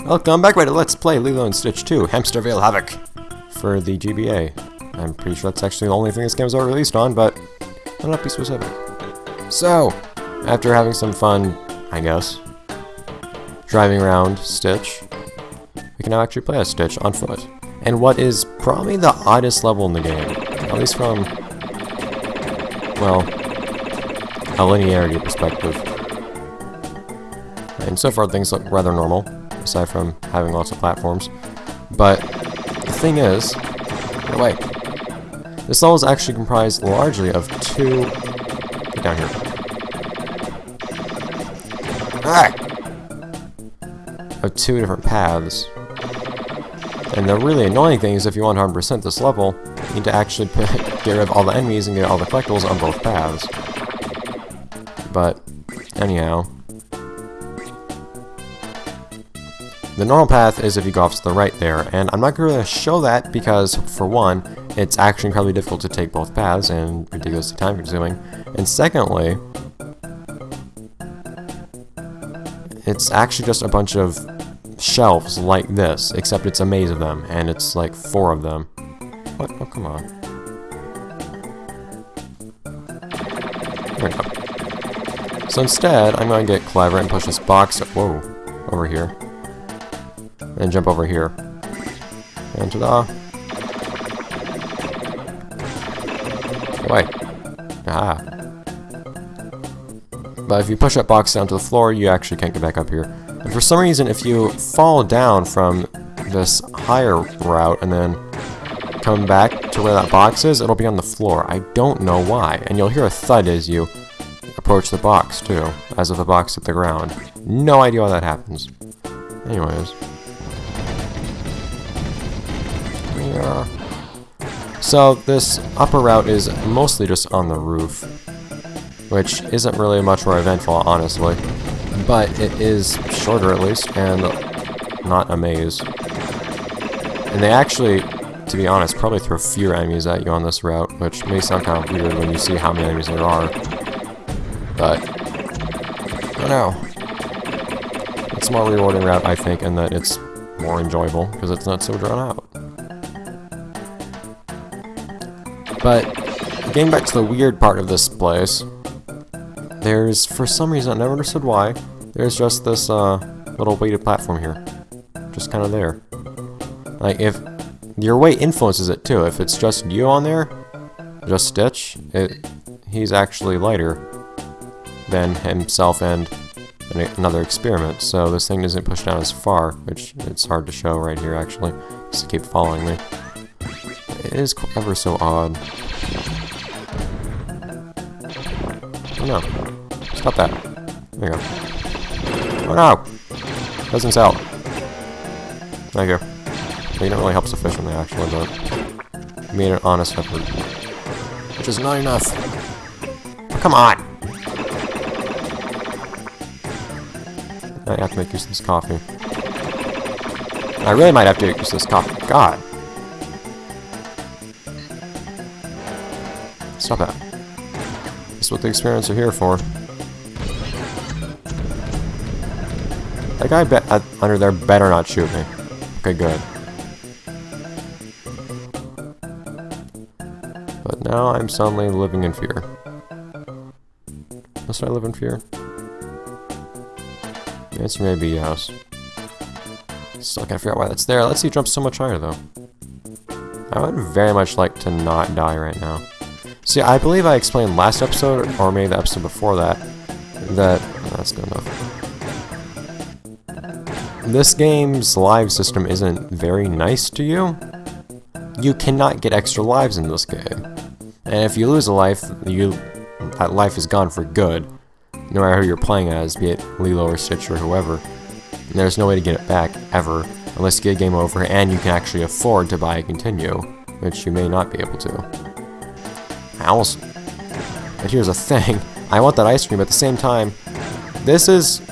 Welcome back to Let's Play Lilo and Stitch 2, Hämsterviel Havoc for the GBA. I'm pretty sure that's actually the only thing this game is ever released on, but I'll not be specific. So, after having some fun, I guess, driving around Stitch, we can now actually play as Stitch on foot. And what is probably the oddest level in the game, at least from, well, a linearity perspective. And so far things look rather normal, aside from having lots of platforms. But the thing is, no, wait, this level is actually comprised largely of two, get down here, of two different paths. And the really annoying thing is if you want to 100% this level, you need to actually get rid of all the enemies and get all the collectibles on both paths. But anyhow, the normal path is if you go off to the right there, and I'm not going to show that because, for one, it's actually incredibly difficult to take both paths and ridiculously time consuming, and secondly, it's actually just a bunch of shelves like this, except it's a maze of them, and it's like 4 of them. What? Oh, come on. There we go. So instead, I'm going to get clever and push this box, whoa, over here. And jump over here. And ta-da! Wait. Ah. But if you push that box down to the floor, you actually can't get back up here. And for some reason, if you fall down from this higher route and then come back to where that box is, it'll be on the floor. I don't know why. And you'll hear a thud as you approach the box, too. As if the box hit the ground. No idea why that happens. Anyways. Yeah. So this upper route is mostly just on the roof, which isn't really much more eventful, honestly, but it is shorter at least, and not a maze. And they actually, to be honest, probably throw fewer enemies at you on this route, which may sound kind of weird when you see how many enemies there are, but I don't know. It's a more rewarding route, I think, and that it's more enjoyable because it's not so drawn out. But, getting back to the weird part of this place, there's, for some reason, I never understood why, there's just this little weighted platform here. Just kind of there. Like, if your weight influences it too. If it's just you on there, just Stitch, he's actually lighter than himself and another experiment. So this thing doesn't push down as far, which it's hard to show right here, actually, because it keeps following me. It is ever so odd. Oh no. Stop that. There you go. Oh no! Doesn't sell. Thank you. Well, you don't really help sufficiently, actually, but you made an honest effort. Which is not enough. Oh, come on! I have to make use of this coffee. I really might have to use this coffee. God! Stop that. That's what the experiments are here for. That guy under there better not shoot me. Okay, good. But now I'm suddenly living in fear. Must I live in fear? The answer may be yes. Still can't figure out why that's there. Let's see, it jumps so much higher though. I would very much like to not die right now. See, I believe I explained last episode, or maybe the episode before that, that's good enough. This game's live system isn't very nice to you. You cannot get extra lives in this game. And if you lose a life, that life is gone for good. No matter who you're playing as, be it Lilo or Stitch or whoever. And there's no way to get it back, ever, unless you get game over and you can actually afford to buy a continue, which you may not be able to. But here's the thing, I want that ice cream, but at the same time, this is,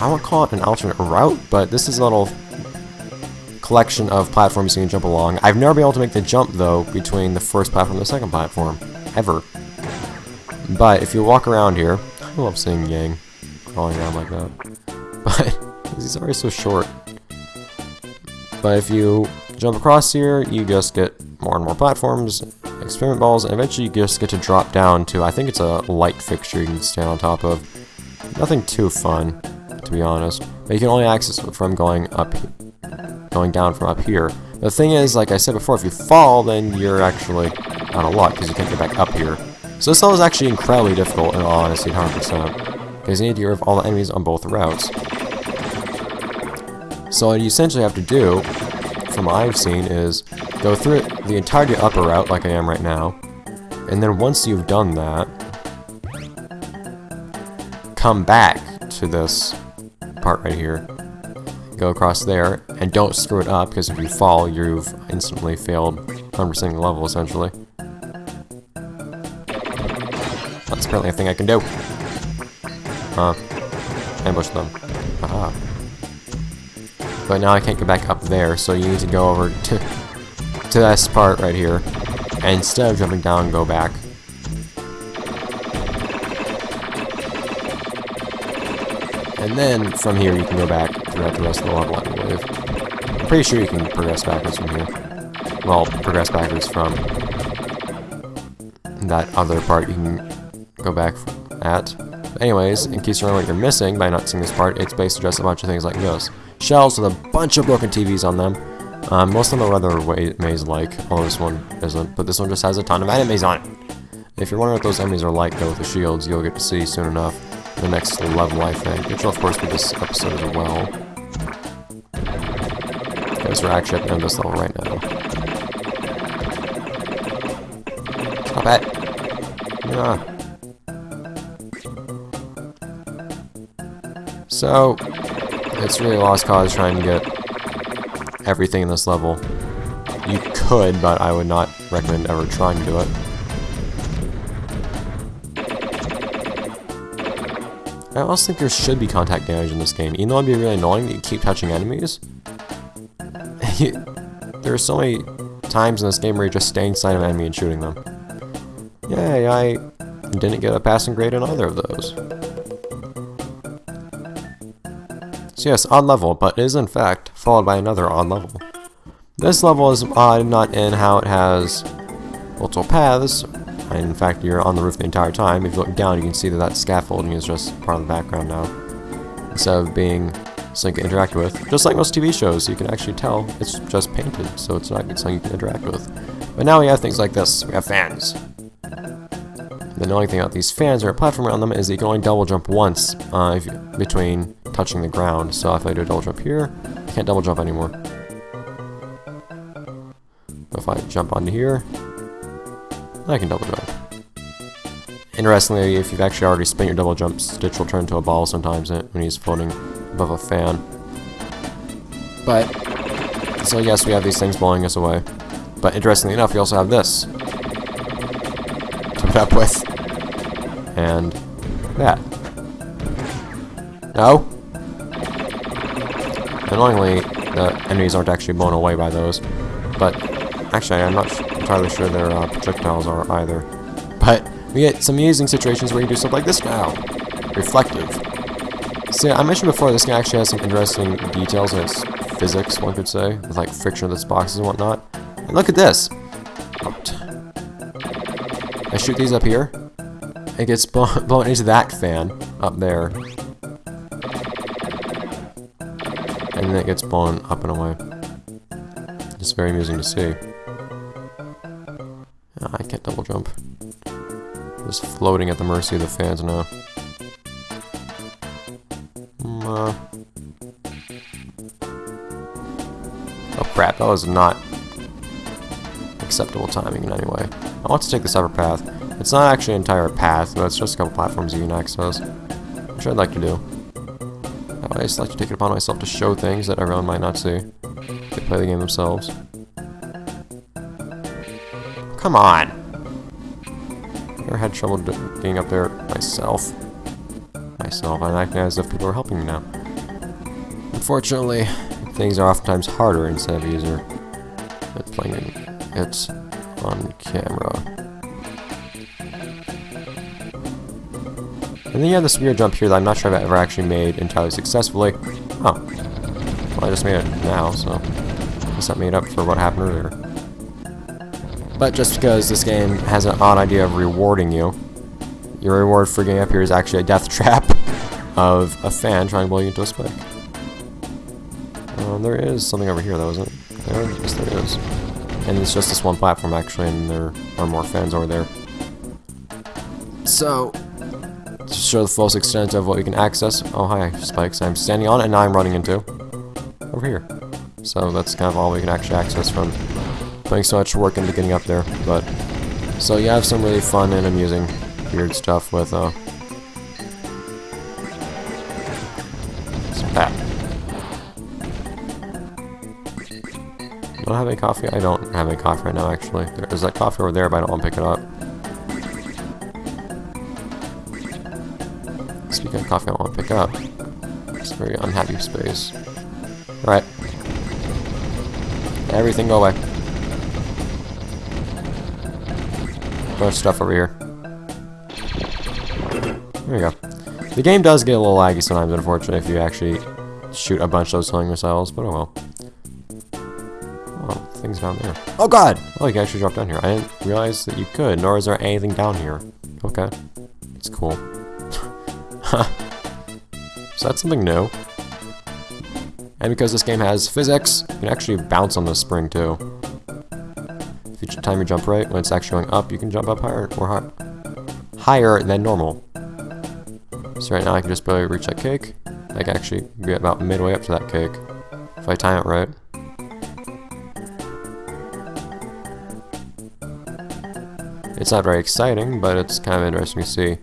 I won't call it an alternate route, but this is a little collection of platforms you can jump along. I've never been able to make the jump, though, between the first platform and the second platform, ever. But if you walk around here, I love seeing Yang crawling around like that, but he's already so short. But if you jump across here, you just get more and more platforms, experiment balls, and eventually you just get to drop down to, I think it's a light fixture you can stand on top of. Nothing too fun, to be honest. But you can only access it from going down from up here. The thing is, like I said before, if you fall, then you're actually out of luck, because you can't get back up here. So this level is actually incredibly difficult, in all honesty, 100%. Because you need to get rid of all the enemies on both routes. So what you essentially have to do, from what I've seen, is go through the entirety of upper route, like I am right now. And then once you've done that, come back to this part right here. Go across there, and don't screw it up, because if you fall, you've instantly failed 100% the level, essentially. That's apparently a thing I can do. Ambush them. Aha. But now I can't get back up there, so you need to go over to this part right here, and instead of jumping down, go back. And then, from here, you can go back throughout the rest of the level, I believe. I'm pretty sure you can progress backwards from here. Well, progress backwards from that other part you can go back at. But anyways, in case you remember what you're missing by not seeing this part, it's basically just a bunch of things like this. Shells with a bunch of broken TVs on them. Most of them are rather maze-like, although this one isn't. But this one just has a ton of enemies on it. If you're wondering what those enemies are like, though, with the shields, you'll get to see soon enough. The next level, I think, which will of course be this episode as well. Because we're actually at the end of this level right now. Stop it! Yeah. So, it's really a lost cause trying to get everything in this level. You could, but I would not recommend ever trying to do it. I also think there should be contact damage in this game, even though it'd be really annoying that you keep touching enemies. There are so many times in this game where you're just staying inside of an enemy and shooting them. Yay, I didn't get a passing grade in either of those. So yes, odd level, but it is in fact followed by another odd level. This level is odd not in how it has multiple paths. In fact, you're on the roof the entire time. If you look down, you can see that that scaffolding is just part of the background now, instead of being something you can interact with. Just like most TV shows, you can actually tell it's just painted, so it's not something you can interact with. But now we have things like this. We have fans. The only thing about these fans or a platform around them is that you can only double jump once between touching the ground. So if I do a double jump here, I can't double jump anymore. But if I jump onto here, I can double jump. Interestingly, if you've actually already spent your double jump, Stitch will turn into a ball sometimes when he's floating above a fan. But, so yes, we have these things blowing us away. But interestingly enough, we also have this to put up with. And that. No? Annoyingly, the enemies aren't actually blown away by those. But, actually, I'm not entirely sure their projectiles are either. But we get some amusing situations where you do stuff like this now. Reflective. See, I mentioned before this game actually has some interesting details in its physics, one could say, with like friction of its boxes and whatnot. And look at this! I shoot these up here, it gets blown into that fan up there. And then it gets blown up and away. It's very amusing to see. I can't double jump. Just floating at the mercy of the fans now. Oh crap, that was not acceptable timing in any way. I want to take this upper path. It's not actually an entire path, but it's just a couple platforms you can access, which I'd like to do. I just like to take it upon myself to show things that everyone might not see. They play the game themselves. Come on! I never had trouble getting up there myself. I'm acting as if people are helping me now. Unfortunately, things are oftentimes harder instead of easier at playing it on camera. And then you have this weird jump here that I'm not sure if I've ever actually made entirely successfully. Oh. Well, I just made it now, so. guess that made up for what happened earlier. But just because this game has an odd idea of rewarding you, your reward for getting up here is actually a death trap of a fan trying to blow you into a spike. There is something over here though, isn't it? Yes, there is. And it's just this one platform actually, and there are more fans over there. So, to show the fullest extent of what you can access. Oh hi, spikes. I'm standing on it and now I'm running into over here. So that's kind of all we can actually access from putting so much work into getting up there. But so you have some really fun and amusing weird stuff with some that. Do I have any coffee? I don't have any coffee right now actually. There's that coffee over there, but I don't want to pick it up. Speaking of coffee I want to pick up. It's a very unhappy space. Alright. Everything go away. Much stuff over here. There we go. The game does get a little laggy sometimes, unfortunately, if you actually shoot a bunch of those healing missiles, but oh well. Oh, things down there. Oh god! Oh, you can actually drop down here. I didn't realize that you could, nor is there anything down here. Okay. It's cool. So that's something new. And because this game has physics, you can actually bounce on the spring too. If you time your jump right, when it's actually going up, you can jump up higher or higher than normal. So right now I can just barely reach that cake. I can actually be about midway up to that cake if I time it right. It's not very exciting, but it's kind of interesting to see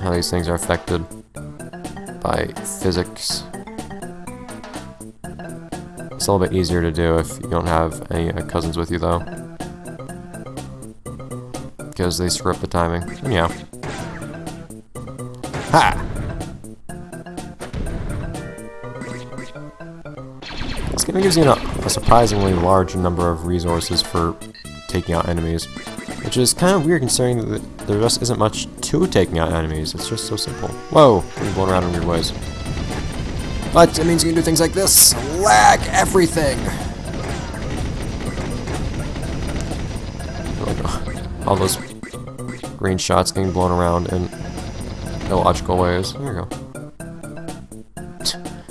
how these things are affected by physics. It's a little bit easier to do if you don't have any cousins with you though, because they screw up the timing. And yeah. Ha! This game gives you a surprisingly large number of resources for taking out enemies, which is kind of weird considering that there just isn't much to taking out enemies. It's just so simple. Whoa! I'm blown around in weird ways. But it means you can do things like this. Lag everything! All those green shots getting blown around in illogical ways. There we go.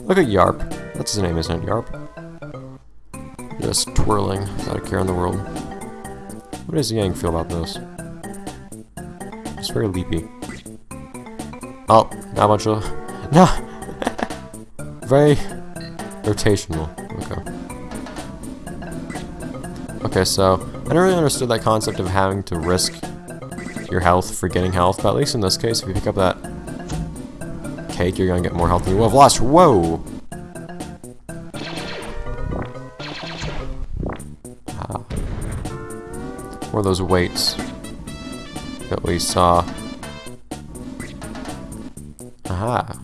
Look at Yarp. That's his name, isn't it? Yarp? Just twirling without a care in the world. What does Yang feel about this? It's very leapy. Oh, not much of... No! Very rotational. Okay. Okay, so I never really understood that concept of having to risk your health for getting health, but at least in this case, if you pick up that cake, you're gonna get more health than you will have lost. Whoa! Or those weights that we saw. Aha!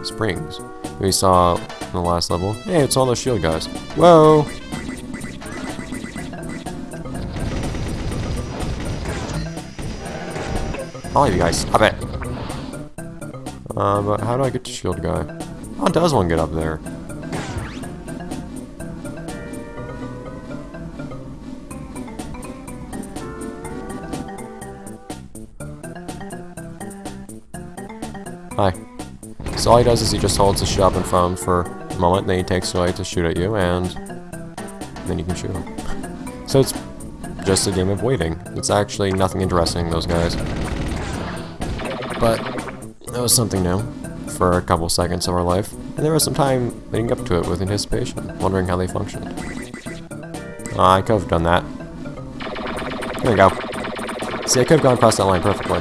Springs. We saw in the last level. Hey, it's all those shield guys. Whoa! All of you guys, stop it! But how do I get to shield guy? How does one get up there? Hi. So all he does is he just holds the shit up in front of him for a moment, then he takes away to shoot at you, and then you can shoot him. So it's just a game of waiting. It's actually nothing interesting, those guys. But that was something new for a couple seconds of our life, and there was some time leading up to it with anticipation, wondering how they functioned. I could have done that. There we go. See, I could have gone across that line perfectly.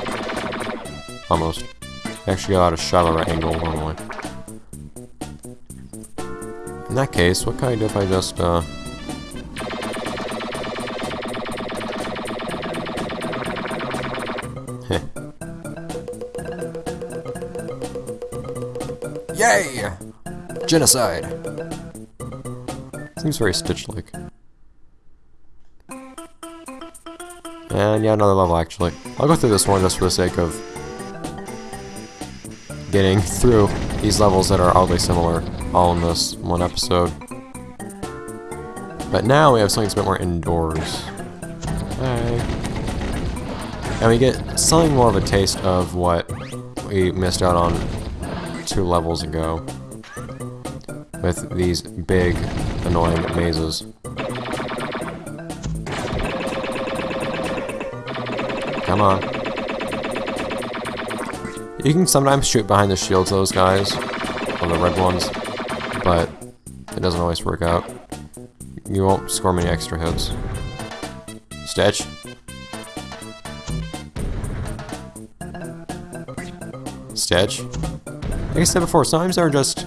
Almost. Actually got out a shot at the right angle normally. In that case, what can I do if I just, Yay! Genocide! Seems very Stitch-like. And yeah, another level actually. I'll go through this one just for the sake of getting through these levels that are oddly similar all in this one episode. But now we have something that's a bit more indoors. Alright. And we get something more of a taste of what we missed out on 2 levels ago. With these big, annoying mazes. Come on. You can sometimes shoot behind the shields of those guys, or the red ones, but it doesn't always work out. You won't score many extra hits. Stitch. Stitch. Like I said before, sometimes they're just,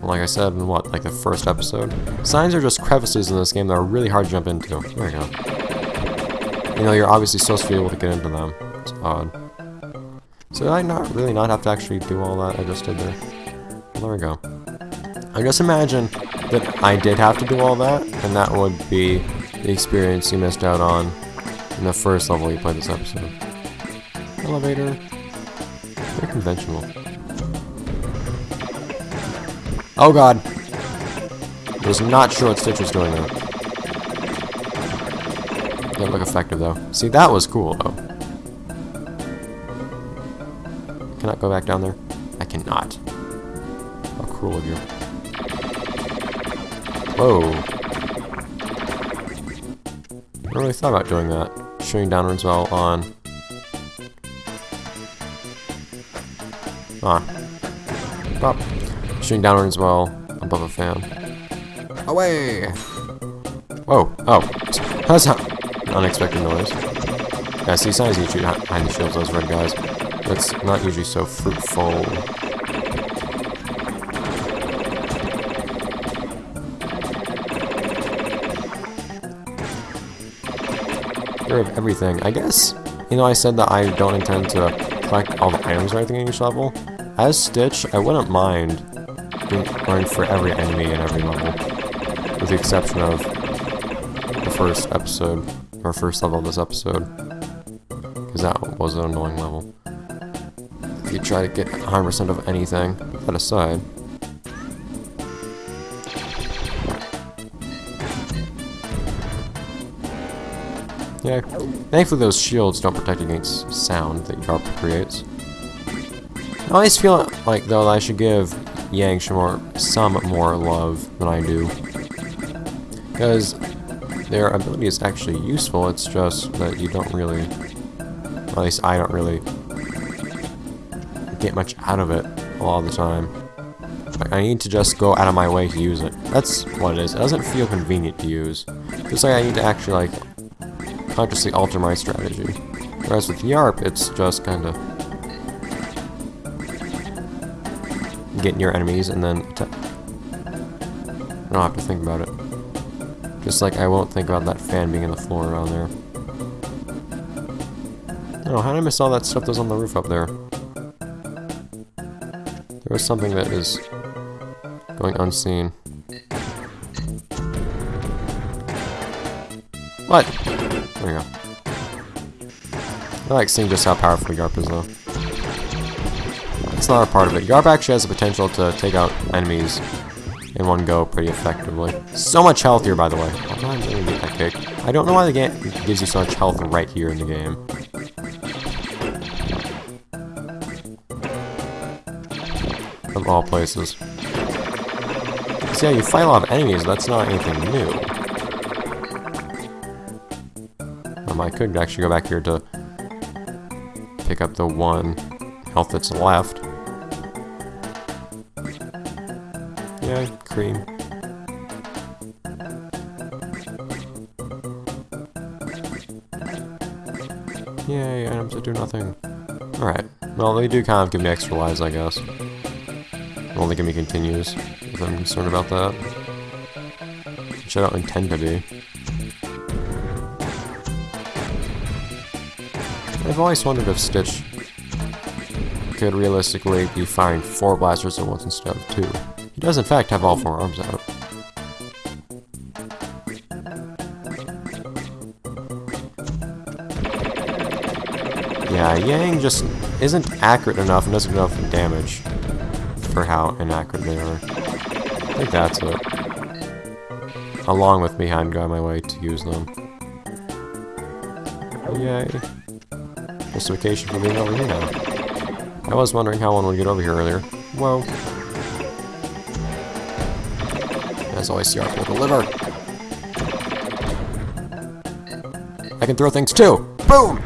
like I said in what, like the first episode? Signs are just crevices in this game that are really hard to jump into. There we go. You know, you're obviously supposed to be able to get into them. It's odd. So did I not really not have to actually do all that I just did there? Well, there we go. I just imagine that I did have to do all that, and that would be the experience you missed out on in the first level you played this episode. Elevator. Very conventional. Oh god. I was not sure what Stitch was doing there. Didn't look effective though. See, that was cool though. Can I go back down there? I cannot. How cruel of you. Whoa. I never really thought about doing that. Shooting downwards while on. Stop. Shooting downwards while above a fan. Away! Whoa. Oh. That's an unexpected noise. Yeah, see, sometimes you shoot behind the shields, those red guys. It's not usually so fruitful. Get rid of everything. I guess, you know, I said that I don't intend to collect all the items or anything in each level. As Stitch, I wouldn't mind going for every enemy in every level. With the exception of the first episode, or first level of this episode. Because that was an annoying level. If you try to get 100% of anything, that aside. Yeah, thankfully those shields don't protect against sound that Yarp creates. I always feel like, though, that I should give Yang some more love than I do. Because their ability is actually useful, it's just that you don't really, or at least I don't really, get much out of it a lot of the time. Like, I need to just go out of my way to use it. That's what it is. It doesn't feel convenient to use. Just like I need to actually, like, consciously alter my strategy. Whereas with Yarp, it's just kind of get near enemies and then attack. I don't have to think about it. Just like I won't think about that fan being in the floor around there. Oh, how did I miss all that stuff that was on the roof up there? There was something that is going unseen. What? There we go. I like seeing just how powerful Yarp is though. That's not a part of it. Yarp actually has the potential to take out enemies in one go pretty effectively. So much health here, by the way. I'm not going to get that kick. I don't know why the game gives you so much health right here in the game. Of all places. So yeah, you fight a lot of enemies, that's not anything new. I could actually go back here to pick up the one health that's left. Yeah, cream. Yay, items that do nothing. Alright, well they do kind of give me extra lives, I guess. Only give me continues, if I'm concerned about that. Which I don't intend to be. I've always wondered if Stitch could realistically be firing 4 blasters at once instead of 2. He does in fact have all 4 arms out. Yeah, Yang just isn't accurate enough and doesn't do enough damage for how inaccurate they are. I think that's it. along with me hadn't gone my way to use them. Yay. Justification for being over here now. I was wondering how one would get over here earlier. Whoa. As always, here I pull the liver. I can throw things too! Boom!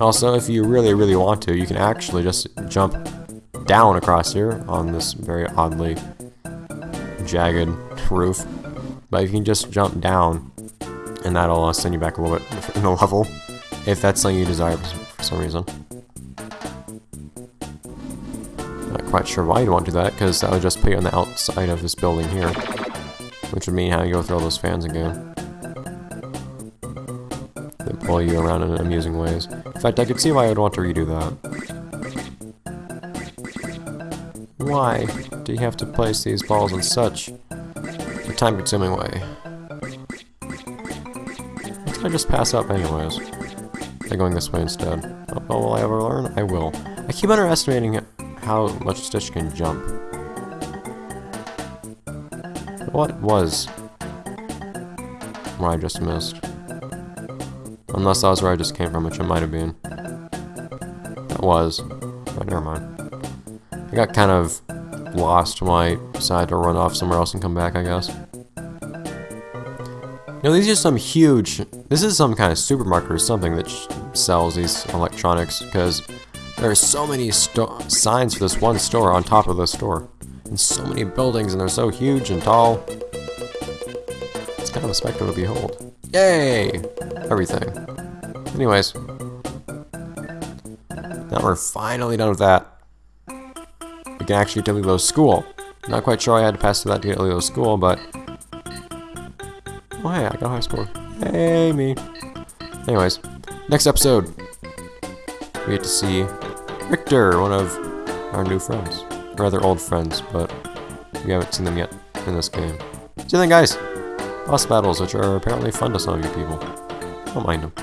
Also, if you really want to, you can actually just jump down across here on this very oddly jagged roof. But you can just jump down, and that'll send you back a little bit in the level, if that's something you desire for some reason. Not quite sure why you'd want to do that, because that would just put you on the outside of this building here, which would mean having to go through all those fans again. They pull you around in amusing ways. In fact, I could see why I would want to redo that. Why do you have to place these balls in such a time-consuming way? Why can't I just pass up anyways? By going this way instead. Oh, will I ever learn? I will. I keep underestimating how much Stitch can jump. What was where I just missed? Unless that was where I just came from, which it might have been. That was. But never mind. I got kind of lost when I decided to run off somewhere else and come back, I guess. You know, these are some huge... This is some kind of supermarket or something that sells these electronics, because there are so many signs for this one store on top of this store. And so many buildings, and they're so huge and tall. It's kind of a spectacle to behold. Yay! Everything. Anyways. Now we're finally done with that. We can actually get to Lilo's school. Not quite sure I had to pass through that to get to Lilo's school, but... Oh hey, I got high score. Hey, me. Anyways, next episode. We get to see Richter, one of our new friends. Rather old friends, but we haven't seen them yet in this game. See you then, guys! Boss battles, which are apparently fun to some of you people. Don't mind them.